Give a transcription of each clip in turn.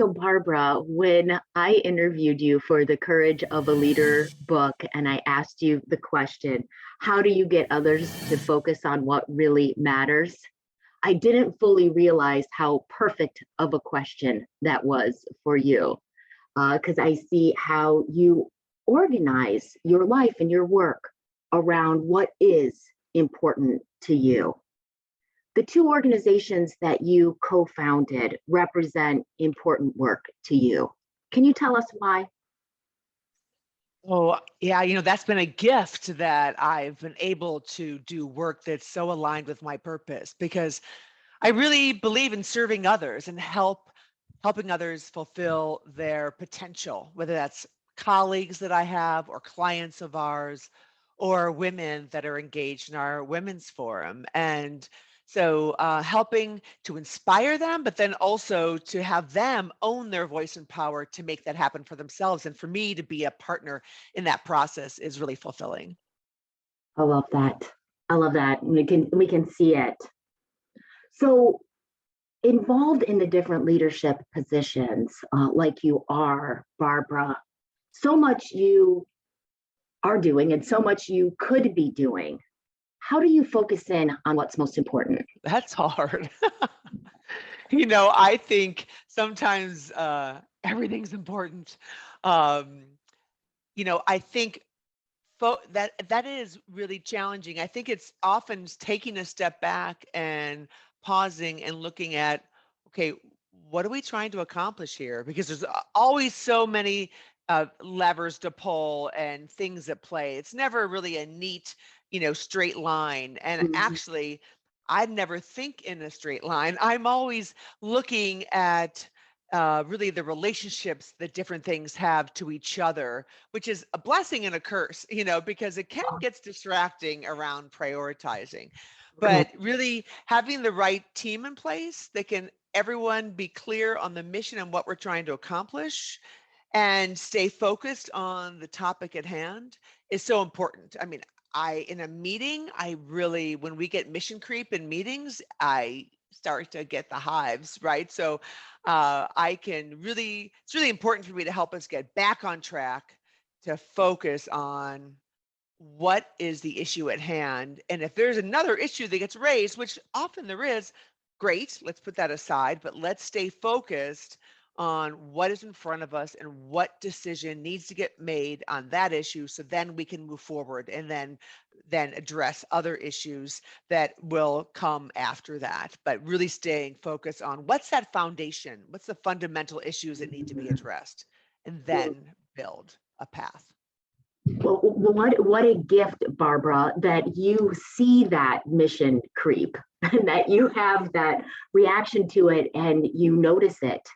So Barbara, when I interviewed you for the Courage of a Leader book, and I asked you the question, how do you get others to focus on what really matters? I didn't fully realize how perfect of a question that was for you, because I see how you organize your life and your work around what is important to you. The two organizations that you co-founded represent important work to you. Can you tell us why? Oh, yeah, that's been a gift that I've been able to do work that's so aligned with my purpose because I really believe in serving others and helping others fulfill their potential, whether that's colleagues that I have or clients of ours or women that are engaged in our women's forum. And so helping to inspire them, but then also to have them own their voice and power to make that happen for themselves. And for me to be a partner in that process is really fulfilling. I love that. I love that. We can see it. So involved in the different leadership positions, like you are, Barbara, so much you are doing and so much you could be doing. How do you focus in on what's most important? That's hard. I think sometimes everything's important. Um, I think that is really challenging. I think it's often taking a step back and pausing and looking at, okay, what are we trying to accomplish here? Because there's always so many levers to pull and things at play. It's never really a neat, straight line. And Mhm. actually, I never think in a straight line. I'm always looking at really the relationships that different things have to each other, which is a blessing and a curse, because it can get distracting around prioritizing. Okay. But really having the right team in place that can everyone be clear on the mission and what we're trying to accomplish and stay focused on the topic at hand is so important. I mean, in a meeting, I really, when we get mission creep in meetings, I start to get the hives, right? So it's really important for me to help us get back on track to focus on what is the issue at hand. And if there's another issue that gets raised, which often there is, great, let's put that aside, but let's stay focused on what is in front of us and what decision needs to get made on that issue so then we can move forward and then address other issues that will come after that, but really staying focused on what's that foundation, what's the fundamental issues that need to be addressed, and then build a path. Well, what a gift, Barbara, that you see that mission creep and that you have that reaction to it and you notice it.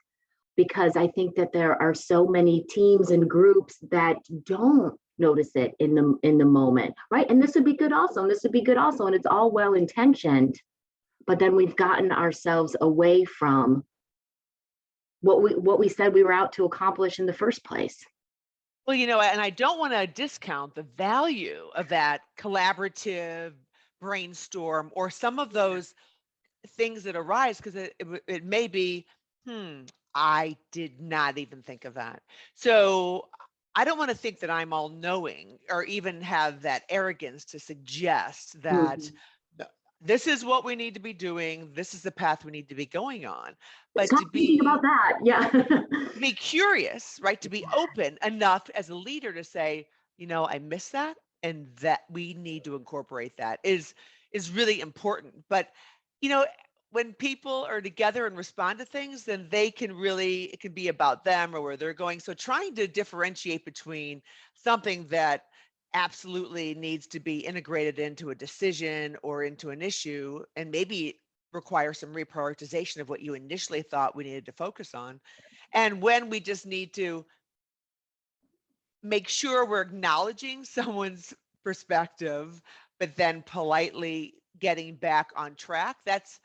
Because I think that there are so many teams and groups that don't notice it in the moment, right? And this would be good also, and this would be good also, and it's all well intentioned, but then we've gotten ourselves away from what we said we were out to accomplish in the first place. Well, and I don't want to discount the value of that collaborative brainstorm or some of those things that arise because it may be, I did not even think of that. So I don't want to think that I'm all knowing or even have that arrogance to suggest that Mhm. th- this is what we need to be doing. This is the path we need to be going on. But Stop thinking about that. Yeah. to be curious, right? To be open enough as a leader to say, I miss that and that we need to incorporate that is really important. But, you know, when people are together and respond to things, then it can be about them or where they're going. So trying to differentiate between something that absolutely needs to be integrated into a decision or into an issue and maybe require some reprioritization of what you initially thought we needed to focus on, and when we just need to make sure we're acknowledging someone's perspective, but then politely getting back on track. That's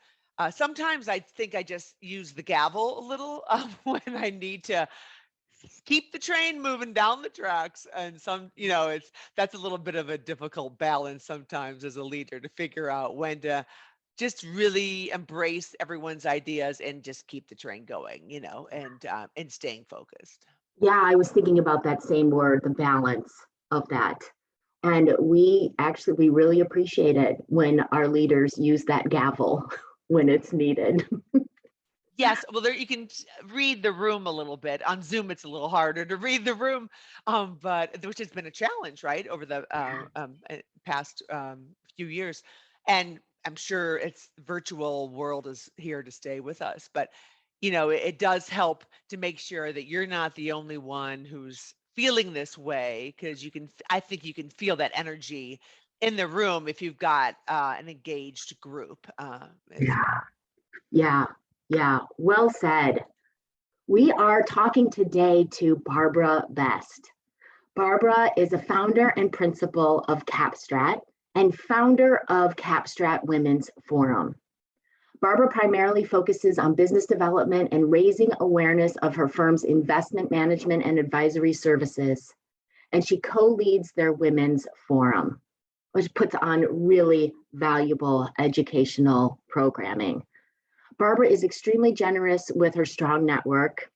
sometimes I think I just use the gavel a little when I need to keep the train moving down the tracks. And that's a little bit of a difficult balance sometimes as a leader to figure out when to just really embrace everyone's ideas and just keep the train going, and staying focused. Yeah, I was thinking about that same word, the balance of that. And we really appreciate it when our leaders use that gavel when it's needed. Yes, well, there you can read the room a little bit. On Zoom, it's a little harder to read the room, but which has been a challenge, right, over the past few years. And I'm sure it's virtual world is here to stay with us, but it does help to make sure that you're not the only one who's feeling this way, because I think you can feel that energy in the room if you've got an engaged group as Yeah, well. yeah, yeah. Well said. We are talking today to Barbara Best. Barbara is a founder and principal of Capstrat and founder of Capstrat Women's Forum. Barbara primarily focuses on business development and raising awareness of her firm's investment management and advisory services. And she co-leads their Women's Forum, which puts on really valuable educational programming. Barbara is extremely generous with her strong network,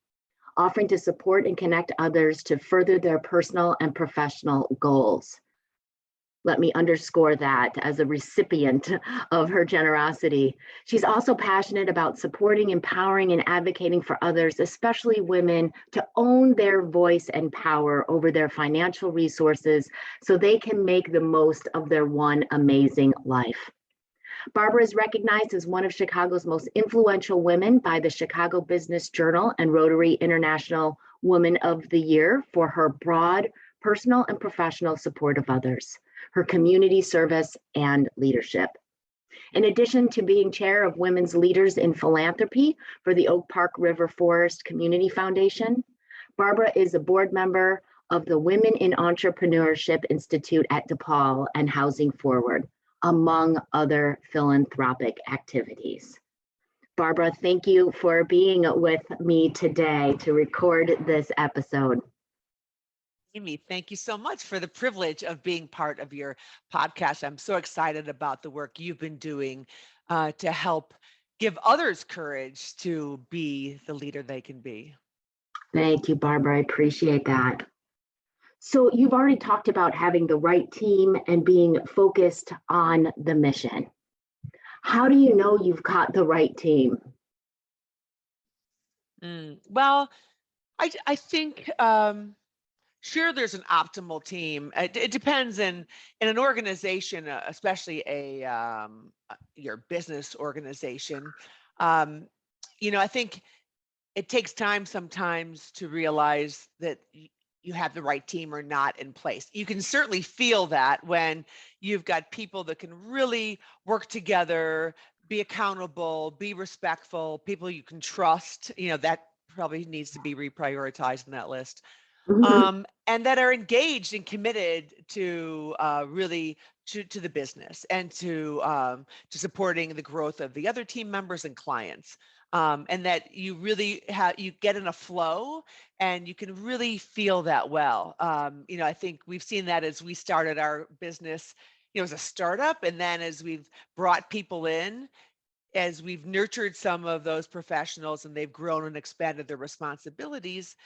offering to support and connect others to further their personal and professional goals. Let me underscore that as a recipient of her generosity. She's also passionate about supporting, empowering, and advocating for others, especially women, to own their voice and power over their financial resources so they can make the most of their one amazing life. Barbara is recognized as one of Chicago's most influential women by the Chicago Business Journal and Rotary International Woman of the Year for her broad personal and professional support of others, her community service, and leadership. In addition to being chair of Women's Leaders in Philanthropy for the Oak Park River Forest Community Foundation, Barbara is a board member of the Women in Entrepreneurship Institute at DePaul and Housing Forward, among other philanthropic activities. Barbara, thank you for being with me today to record this episode. Amy, thank you so much for the privilege of being part of your podcast. I'm so excited about the work you've been doing to help give others courage to be the leader they can be. Thank you, Barbara. I appreciate that. So you've already talked about having the right team and being focused on the mission. How do you know you've got the right team? Well, I think sure there's an optimal team. It depends in an organization, especially your business organization. Um, I think it takes time sometimes to realize that you have the right team or not in place. You can certainly feel that when you've got people that can really work together, be accountable, be respectful, people you can trust. That probably needs to be reprioritized in that list. Mhm. And that are engaged and committed to really to the business and to supporting the growth of the other team members and clients. And that you really you get in a flow and you can really feel that well. I think we've seen that as we started our business, as a startup, and then as we've brought people in, as we've nurtured some of those professionals and they've grown and expanded their responsibilities,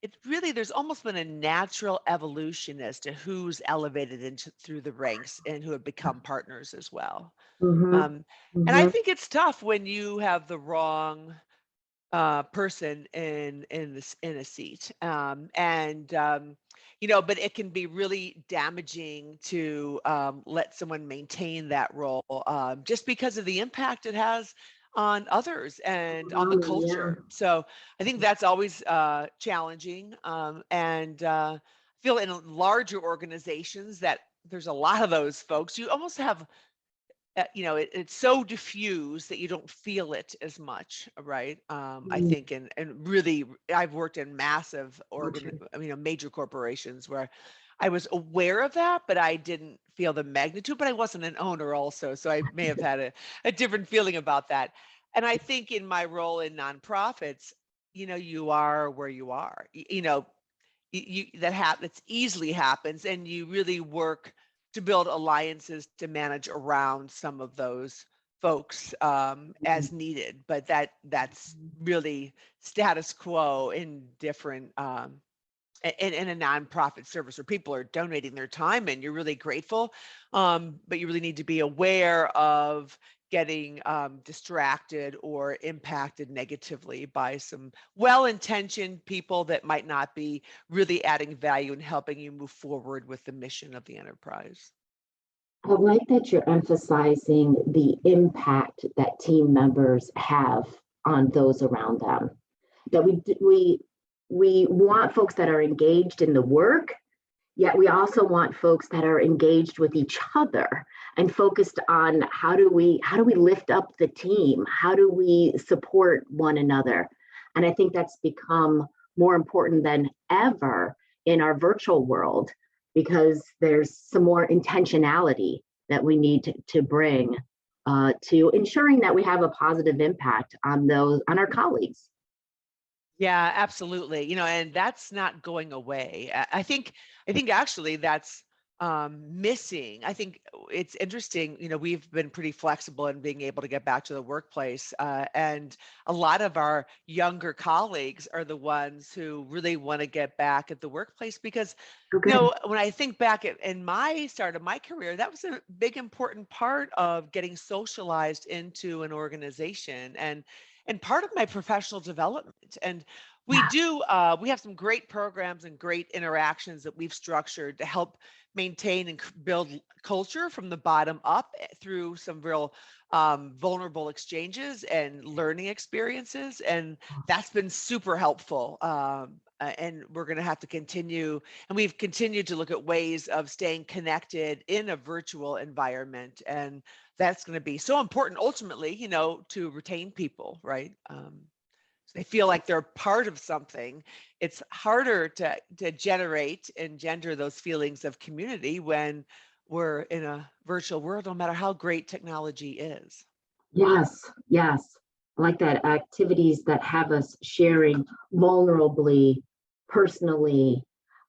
it really there's almost been a natural evolution as to who's elevated into through the ranks and who have become partners as well. Mhm. Um, and I Mhm. think it's tough when you have the wrong person in a seat, but it can be really damaging to let someone maintain that role just because of the impact it has on others and on the Yeah. culture. So I think that's always challenging, and I feel in larger organizations that there's a lot of those folks. You almost have it's so diffused that you don't feel it as much, right? I Mm, think, and really, I've worked in massive gotcha. major corporations where I was aware of that, but I didn't feel the magnitude. But I wasn't an owner, also, so I may have had a different feeling about that. And I think in my role in nonprofits, you are where you are. That's easily happens, and you really work to build alliances to manage around some of those folks as needed, but that's really status quo in different in a nonprofit service where people are donating their time and you're really grateful, but you really need to be aware of getting distracted or impacted negatively by some well-intentioned people that might not be really adding value and helping you move forward with the mission of the enterprise. I like that you're emphasizing the impact that team members have on those around them. That we want folks that are engaged in the work, yet we also want folks that are engaged with each other and focused on how do we lift up the team? How do we support one another? And I think that's become more important than ever in our virtual world because there's some more intentionality that we need to bring to ensuring that we have a positive impact on our colleagues. Yeah, absolutely. And that's not going away. I think actually that's missing. I think it's interesting. We've been pretty flexible in being able to get back to the workplace, and a lot of our younger colleagues are the ones who really want to get back at the workplace because, Okay. when I think back in my start of my career, that was a big important part of getting socialized into an organization and part of my professional development. And we have some great programs and great interactions that we've structured to help maintain and build culture from the bottom up through some real vulnerable exchanges and learning experiences. And that's been super helpful. And we're going to have to continue. And we've continued to look at ways of staying connected in a virtual environment. And that's going to be so important ultimately, to retain people, right? So they feel like they're part of something. It's harder to generate and gender those feelings of community when we're in a virtual world, no matter how great technology is. Yes, yes. I like that. Activities that have us sharing vulnerably, personally,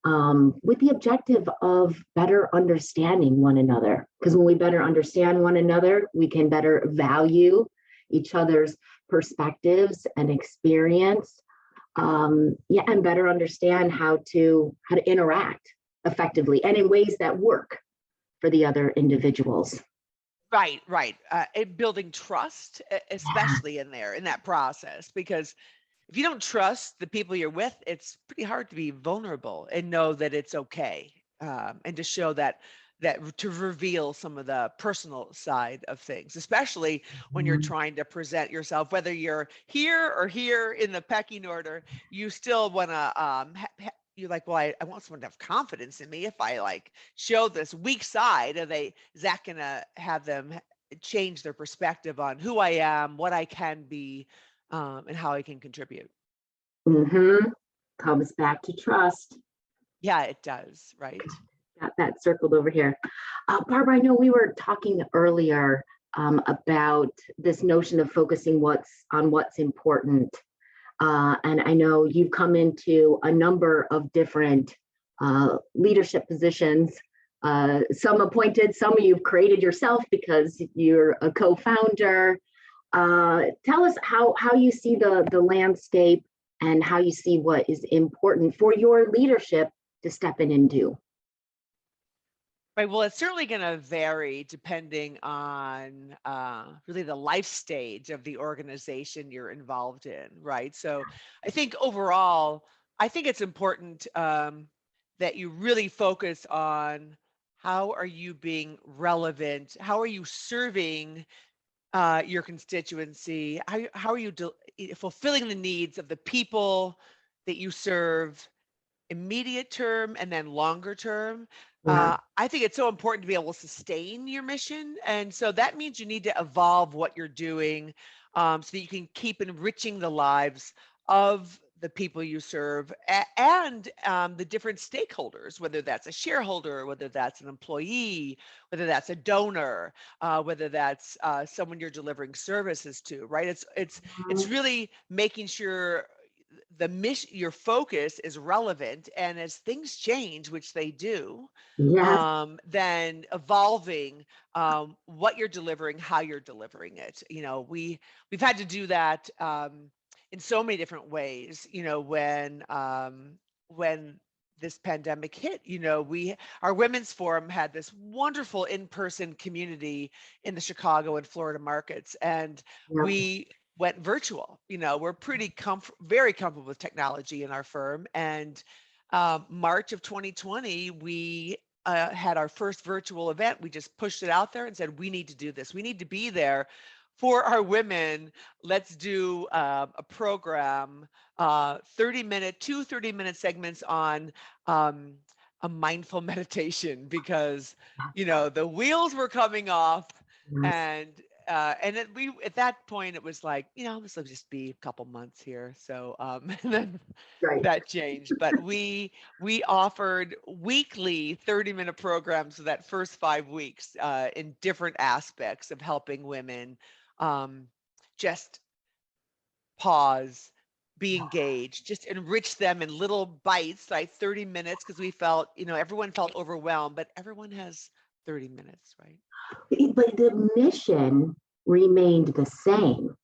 with the objective of better understanding one another. Because when we better understand one another, we can better value each other's perspectives and experience. Yeah, and better understand how to interact effectively and in ways that work for the other individuals. Right, right. And building trust, Yeah. especially in that process, because if you don't trust the people you're with, it's pretty hard to be vulnerable and know that it's okay, and to show that to reveal some of the personal side of things, especially when you're Mhm. trying to present yourself, whether you're here or here in the pecking order, you still want to you're like, well, I want someone to have confidence in me. If I like show this weak side, is that gonna have them change their perspective on who I am, what I can be, and how I can contribute? Mhm. Comes back to trust. Yeah, it does, right? Got that circled over here. Barbara, I know we were talking earlier about this notion of focusing what's important. And I know you've come into a number of different leadership positions, some appointed, some you've created yourself because you're a co-founder. Tell us how you see the landscape and how you see what is important for your leadership to step in and do. Right. Well, it's certainly going to vary depending on really the life stage of the organization you're involved in, right? So I think overall, I think it's important that you really focus on how are you being relevant? How are you serving your constituency? How are you fulfilling the needs of the people that you serve? Immediate term and then longer term. Yeah. I think it's so important to be able to sustain your mission. And so that means you need to evolve what you're doing, so that you can keep enriching the lives of the people you serve and the different stakeholders, whether that's a shareholder, whether that's an employee, whether that's a donor, whether that's someone you're delivering services to, right? It's really making sure the mission, your focus is relevant, and as things change, which they do, Yes. then evolving what you're delivering, how you're delivering it. We've had to do that in so many different ways. When this pandemic hit, our women's forum had this wonderful in-person community in the Chicago and Florida markets, and Yep. we went virtual. We're very comfortable with technology in our firm. And March of 2020, we had our first virtual event. We just pushed it out there and said, we need to do this. We need to be there for our women. Let's do a program, 30-minute segments on a mindful meditation, because, the wheels were coming off. Yes. And at that point it was like, this will just be a couple months here. So and then Right. that changed, but we offered weekly 30-minute programs for that first 5 weeks in different aspects of helping women just pause, be engaged, just enrich them in little bites, like 30 minutes, because we felt, everyone felt overwhelmed, but everyone has 30 minutes, right? But the mission remained the same,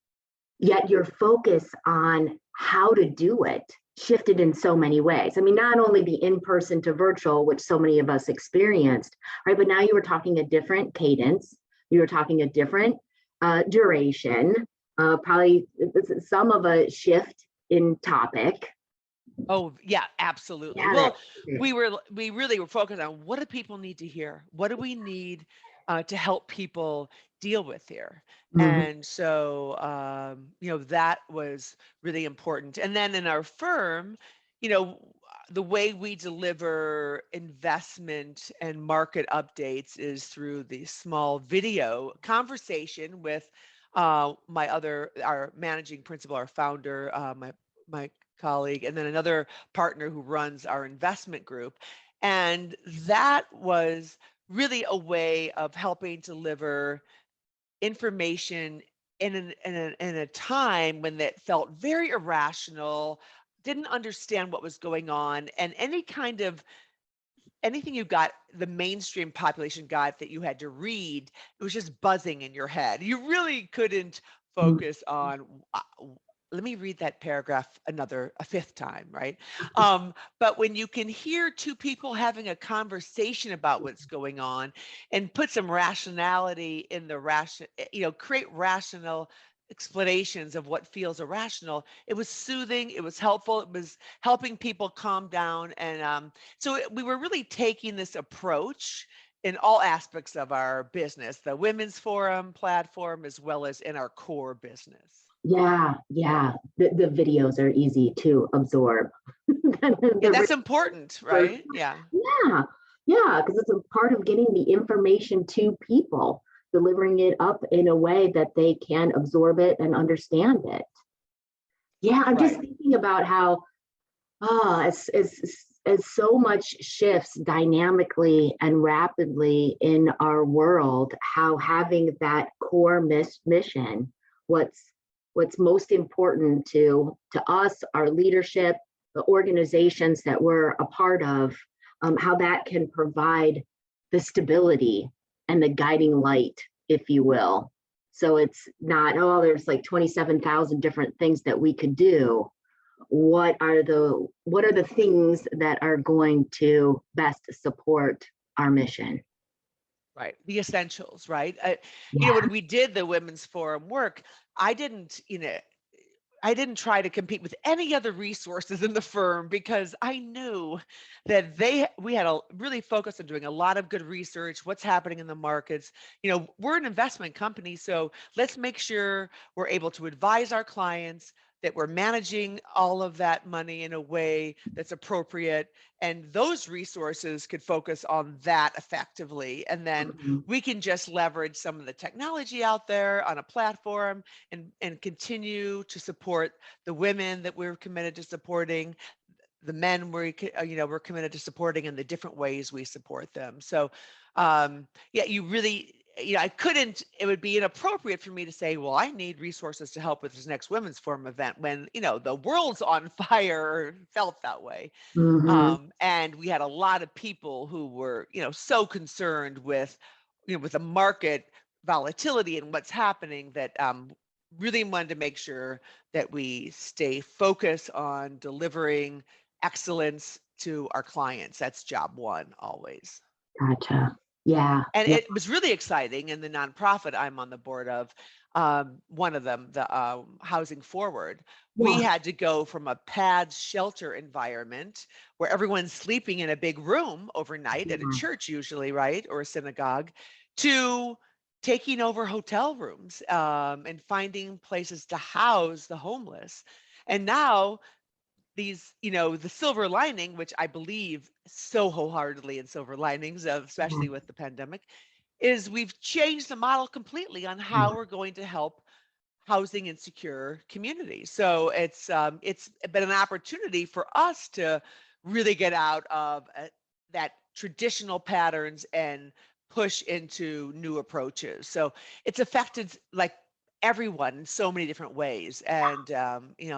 yet your focus on how to do it shifted in so many ways. I mean, not only the in-person to virtual, which so many of us experienced, right? But now you were talking a different cadence, you were talking a different duration, probably some of a shift in topic. Oh, yeah, absolutely. Yeah. Well, we really were focused on, what do people need to hear? What do we need to help people deal with here? Mhm. And so, that was really important. And then in our firm, the way we deliver investment and market updates is through the small video conversation with our managing principal, our founder, my colleague, and then another partner who runs our investment group. And that was really a way of helping deliver information in a time when that felt very irrational, didn't understand what was going on, and anything you got, the mainstream population got that you had to read, it was just buzzing in your head. You really couldn't focus on, let me read that paragraph a fifth time, right? But when you can hear two people having a conversation about what's going on and put some rationality in create rational explanations of what feels irrational, it was soothing, it was helpful, it was helping people calm down. And we were really taking this approach in all aspects of our business, the women's forum platform, as well as in our core business. Yeah, yeah. The videos are easy to absorb. Yeah, The that's important, real- right? Yeah. yeah, yeah, because it's a part of getting the information to people, delivering it up in a way that they can absorb it and understand it. Yeah, I'm just Right. thinking about how as so much shifts dynamically and rapidly in our world, how having that core mission, what's most important to us, our leadership, the organizations that we're a part of, how that can provide the stability and the guiding light, if you will. So it's not, oh, there's like 27,000 different things that we could do. What are the things that are going to best support our mission? Right. The essentials, right? Yeah. When we did the women's forum work, I didn't, I didn't try to compete with any other resources in the firm, because I knew that we had a really focused on doing a lot of good research, what's happening in the markets. We're an investment company, so let's make sure we're able to advise our clients, that we're managing all of that money in a way that's appropriate, and those resources could focus on that effectively. And then Mhm. we can just leverage some of the technology out there on a platform, and continue to support the women that we're committed to supporting, the men we're committed to supporting, in the different ways we support them. So yeah, you really I couldn't, it would be inappropriate for me to say, well, I need resources to help with this next Women's Forum event when, the world's on fire, or felt that way. Mhm. And we had a lot of people who were, so concerned with, with the market volatility and what's happening, that really wanted to make sure that we stay focused on delivering excellence to our clients. That's job one always. Gotcha. Yeah. And Yeah. it was really exciting in the nonprofit I'm on the board of, one of them, the Housing Forward. We Yeah. had to go from a pad shelter environment where everyone's sleeping in a big room overnight at a Yeah. church usually, right? Or a synagogue, to taking over hotel rooms, and finding places to house the homeless. And now these, the silver lining, which I believe so wholeheartedly in silver linings, especially with the pandemic, is we've changed the model completely on how we're going to help housing insecure communities. So it's been an opportunity for us to really get out of that traditional patterns and push into new approaches. So it's affected like everyone in so many different ways, and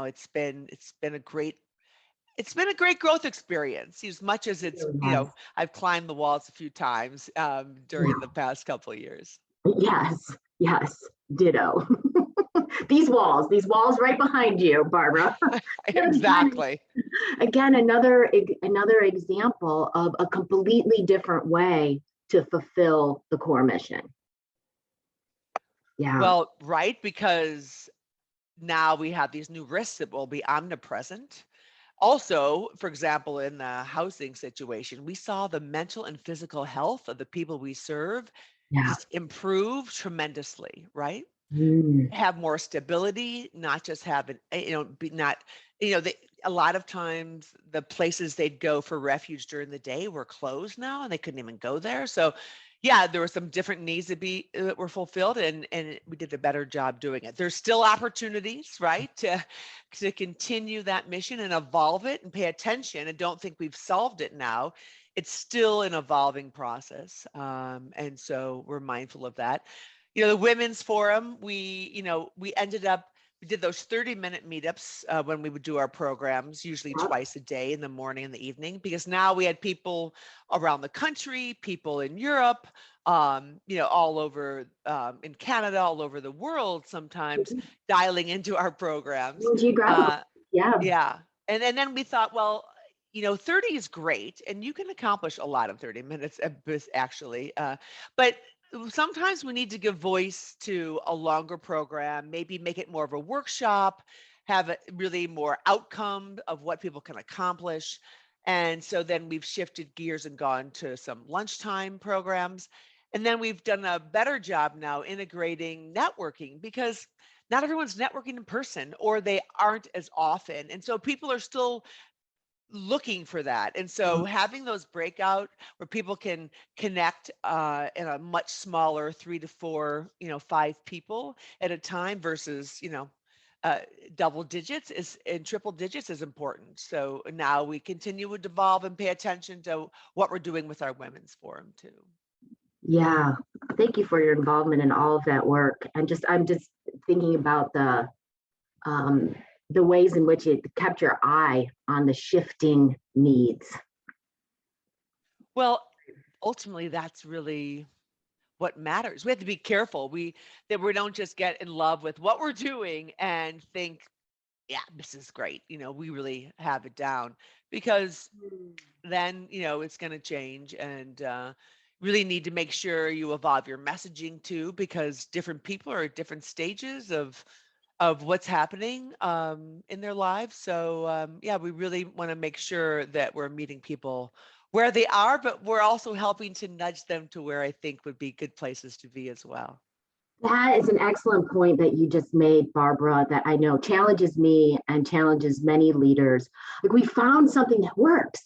it's been a great growth experience, as much as it's, Really has. I've climbed the walls a few times during the past couple of years. Yes. Yes. Ditto. These walls right behind you, Barbara. Again, Exactly. again, another example of a completely different way to fulfill the core mission. Yeah. Well, right, because now we have these new risks that will be omnipresent. Also, for example, in the housing situation, we saw the mental and physical health of the people we serve Yeah. just improve tremendously, right? Mm. Have more stability, not just have an, be not, they, a lot of times the places they'd go for refuge during the day were closed now, and they couldn't even go there. So yeah, there were some different needs that were fulfilled, and we did a better job doing it. There's still opportunities, right, to continue that mission and evolve it and pay attention, and don't think we've solved it now. It's still an evolving process, and so we're mindful of that. The Women's Forum, we did those 30-minute meetups when we would do our programs, usually Yep. twice a day, in the morning and the evening, because now we had people around the country, people in Europe, all over, in Canada, all over the world, sometimes dialing into our programs. Geographical. Yeah. Yeah. And then we thought, well, 30 is great, and you can accomplish a lot in 30 minutes, actually. But sometimes we need to give voice to a longer program, maybe make it more of a workshop, have a really more outcome of what people can accomplish. And so then we've shifted gears and gone to some lunchtime programs. And then we've done a better job now integrating networking, because not everyone's networking in person, or they aren't as often. And so people are still looking for that. And so having those breakout where people can connect in a much smaller 3 to 4, 5 people at a time versus, double digits and triple digits is important. So now we continue to evolve and pay attention to what we're doing with our Women's Forum too. Yeah. Thank you for your involvement in all of that work. And I'm just thinking about the ways in which it kept your eye on the shifting needs. Well, ultimately, that's really what matters. We have to be careful. That we don't just get in love with what we're doing and think, yeah, this is great. We really have it down, because then, it's going to change, and really need to make sure you evolve your messaging too, because different people are at different stages of what's happening in their lives. So yeah, we really want to make sure that we're meeting people where they are, but we're also helping to nudge them to where I think would be good places to be as well. That is an excellent point that you just made, Barbara, that I know challenges me and challenges many leaders. Like, we found something that works,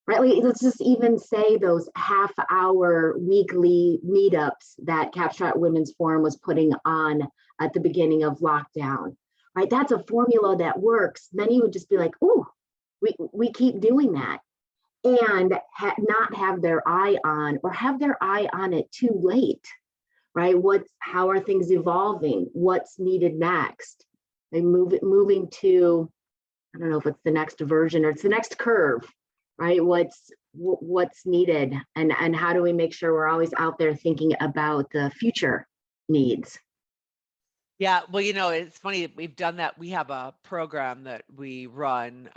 right? Let's just even say those half-hour weekly meetups that Capstrat Women's Forum was putting on at the beginning of lockdown, right? That's a formula that works. Many would just be like, oh, we keep doing that, and not have their eye on, or have their eye on it too late. right? How are things evolving? What's needed next? And moving to, I don't know if it's the next version or it's the next curve, right? What's needed, and how do we make sure we're always out there thinking about the future needs? Yeah, well, it's funny, we've done that. We have a program that we've run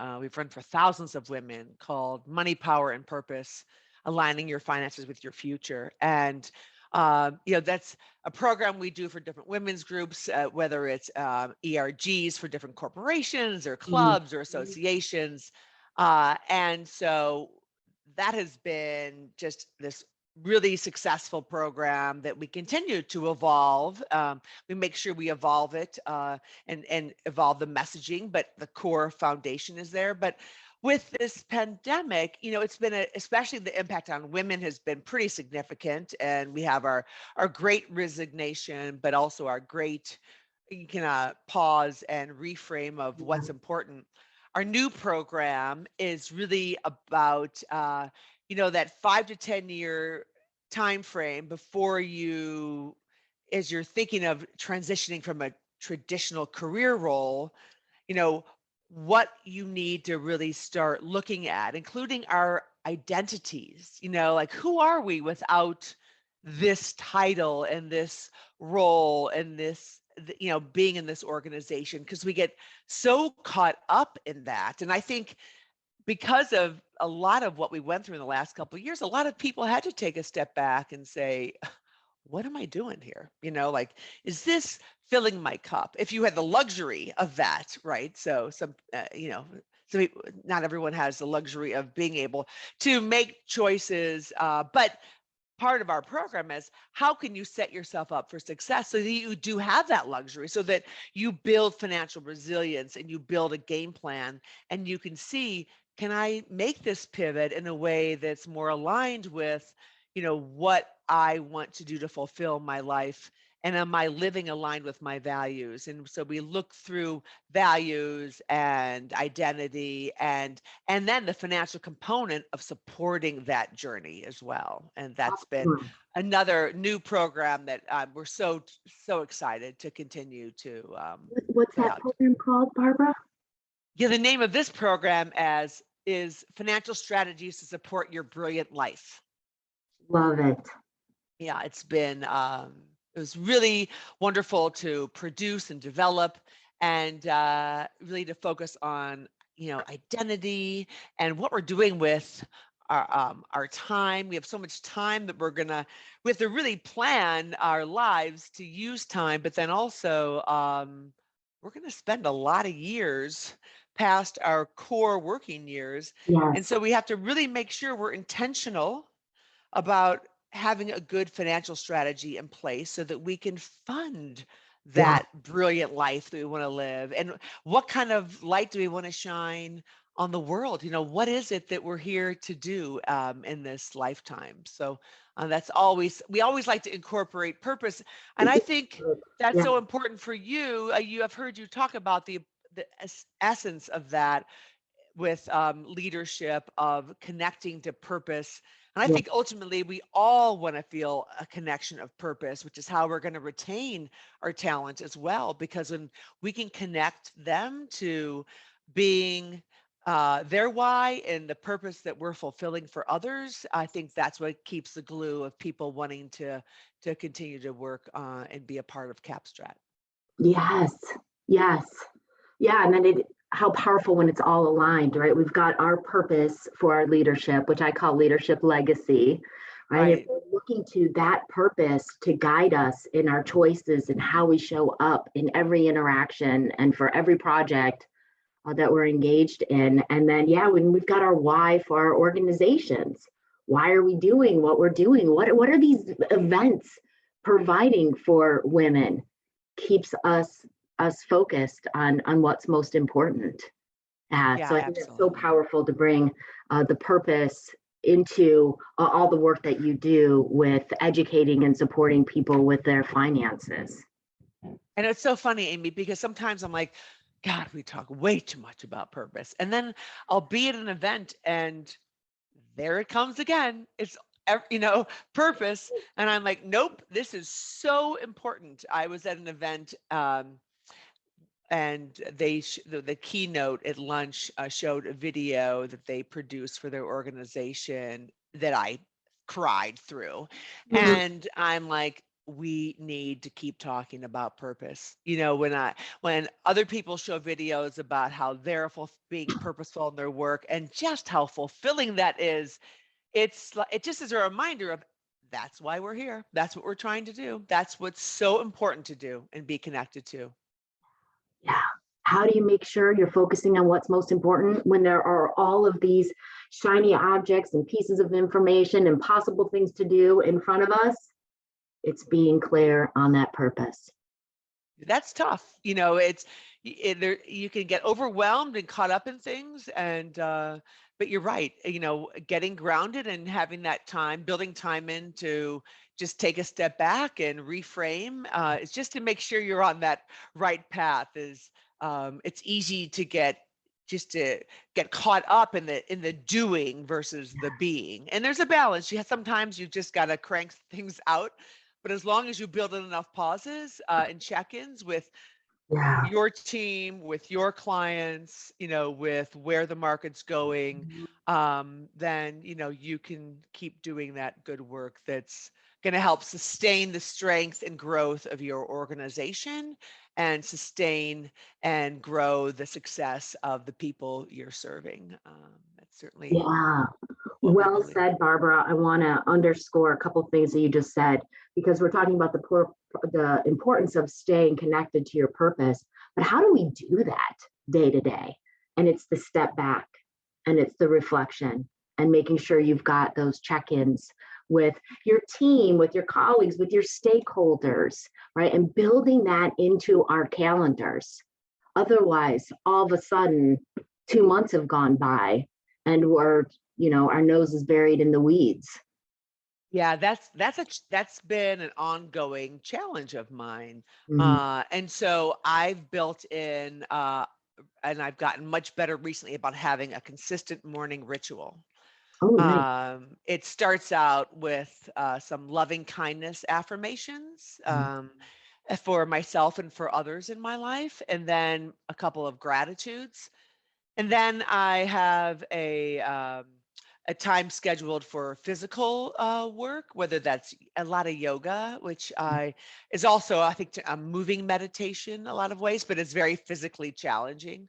for thousands of women called Money, Power, and Purpose, Aligning Your Finances with Your Future. And, that's a program we do for different women's groups, whether it's ERGs for different corporations or Mhm. clubs or associations. And so that has been just this really successful program that we continue to evolve. We make sure we evolve it and evolve the messaging, but the core foundation is there. But with this pandemic, it's been especially the impact on women has been pretty significant, and we have our great resignation, but also our great you can pause and reframe of Yeah. what's important. Our new program is really about that 5 to 10 year time frame before you, as you're thinking of transitioning from a traditional career role, you know, what you need to really start looking at, including our identities, like who are we without this title and this role and this, being in this organization, because we get so caught up in that. And I think because of a lot of what we went through in the last couple of years, a lot of people had to take a step back and say, what am I doing here? Like, is this filling my cup? If you had the luxury of that, right? So not everyone has the luxury of being able to make choices. But part of our program is how can you set yourself up for success so that you do have that luxury, so that you build financial resilience and you build a game plan, and you can see, can I make this pivot in a way that's more aligned with what I want to do to fulfill my life, and am I living aligned with my values? And so we look through values and identity, and then the financial component of supporting that journey as well. And that's been Awesome. another new program that we're so excited to continue to What's put that out. program called, Barbara? Yeah, the name of this program is Financial Strategies to Support Your Brilliant Life. Love it. Yeah, it was really wonderful to produce and develop, and really to focus on identity and what we're doing with our time. We have so much time that we have to really plan our lives to use time, but then also we're gonna spend a lot of years past our core working years, and Yes. so we have to really make sure we're intentional about having a good financial strategy in place so that we can fund Yeah. that brilliant life that we want to live. And what kind of light do we want to shine on the world? What is it that we're here to do in this lifetime? So we always like to incorporate purpose. And I think that's Yeah. so important for you. I've heard you talk about the essence of that with leadership, of connecting to purpose. And I Yeah. think ultimately we all want to feel a connection of purpose, which is how we're going to retain our talent as well. Because when we can connect them to being their why and the purpose that we're fulfilling for others, I think that's what keeps the glue of people wanting to continue to work and be a part of Capstrat. Yes. Yes. Yeah. And then how powerful when it's all aligned, right? We've got our purpose for our leadership, which I call leadership legacy, right? If Right. we're looking to that purpose to guide us in our choices and how we show up in every interaction and for every project that we're engaged in. And then, yeah, when we've got our why for our organizations, why are we doing what we're doing? What are these events providing for women? Keeps us focused on what's most important. Yeah, So I think that's so absolutely. powerful to bring the purpose into all the work that you do with educating and supporting people with their finances. And it's so funny, Amy, because sometimes I'm like, God, we talk way too much about purpose. And then I'll be at an event and there it comes again. purpose. And I'm like, nope, this is so important. I was at an event, and the keynote at lunch showed a video that they produced for their organization that I cried through. Mhm. And I'm like, we need to keep talking about purpose. When other people show videos about how they're being purposeful in their work and just how fulfilling that is, it just is a reminder of that's why we're here. That's what we're trying to do. That's what's so important to do and be connected to. Yeah. How do you make sure you're focusing on what's most important when there are all of these shiny objects and pieces of information and possible things to do in front of us? It's being clear on that purpose. That's tough. You can get overwhelmed and caught up in things, and but you're right. Getting grounded and having that time, building time in to just take a step back and reframe. It's just to make sure you're on that right path. It's easy to get caught up in the doing versus the being, and there's a balance. Sometimes you just got to crank things out, but as long as you build in enough pauses and check-ins with Yeah. your team, with your clients, with where the market's going, then, you can keep doing that good work that's going to help sustain the strength and growth of your organization and sustain and grow the success of the people you're serving. That's certainly Yeah. what we Well believe. said, Barbara. I want to underscore a couple things that you just said because we're talking about the importance of staying connected to your purpose. But how do we do that day to day? And it's the step back and it's the reflection and making sure you've got those check-ins with your team, with your colleagues, with your stakeholders, right? And building that into our calendars. Otherwise, all of a sudden, 2 months have gone by and our nose is buried in the weeds. Yeah, that's been an ongoing challenge of mine. Mhm. And so I've built in and I've gotten much better recently about having a consistent morning ritual. Oh, nice. It starts out with some loving kindness affirmations for myself and for others in my life, and then a couple of gratitudes. And then I have a time scheduled for physical work, whether that's a lot of yoga, which is also, I think, a moving meditation in a lot of ways, but it's very physically challenging.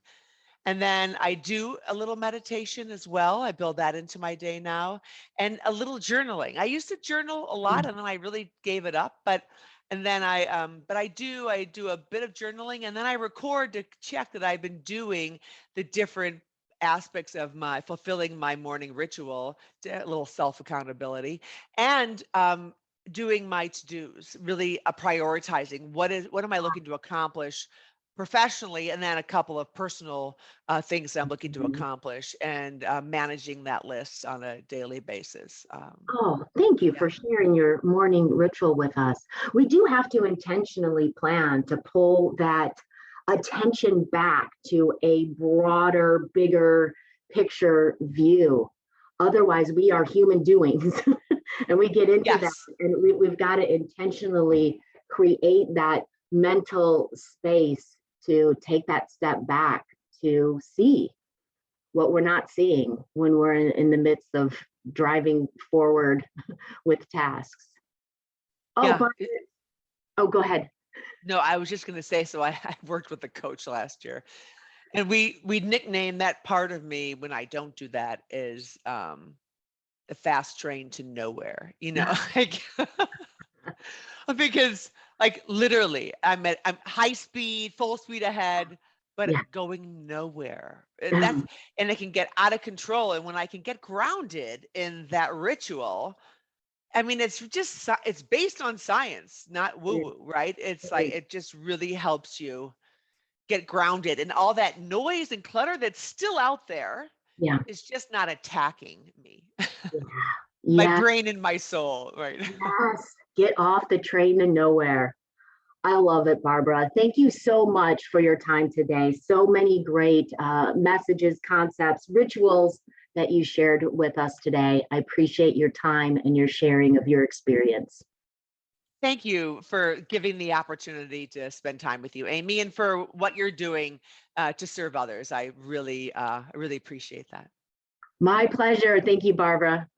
And then I do a little meditation as well. I build that into my day now, and a little journaling. I used to journal a lot, and then I really gave it up. But I do a bit of journaling, and then I record to check that I've been doing the different aspects of my fulfilling my morning ritual, a little self accountability, and doing my to-dos, really prioritizing what am I looking to accomplish professionally, and then a couple of personal things that I'm looking to Mhm. accomplish, and managing that list on a daily basis. Oh, thank you Yeah. for sharing your morning ritual with us. We do have to intentionally plan to pull that attention back to a broader, bigger picture view. Otherwise, we are human doings and we get into that, Yes. and we've got to intentionally create that mental space to take that step back to see what we're not seeing when we're in the midst of driving forward with tasks. Oh, Yeah. but oh, go ahead. No, I was just going to say, so I worked with a coach last year, and we nicknamed that part of me when I don't do that is the fast train to nowhere, like because like literally I'm high speed, full speed ahead, but Yeah, going nowhere. And yeah, it can get out of control. And when I can get grounded in that ritual, I mean, it's based on science, not woo it woo, right? It's like is. it just really helps you get grounded, and all that noise and clutter that's still out there Yeah, is just not attacking me, yeah, my yeah, brain and my soul, right? yes. Get off the train to nowhere. I love it, Barbara. Thank you so much for your time today. So many great messages, concepts, rituals that you shared with us today. I appreciate your time and your sharing of your experience. Thank you for giving the opportunity to spend time with you, Amy, and for what you're doing to serve others. I really appreciate that. My pleasure. Thank you, Barbara.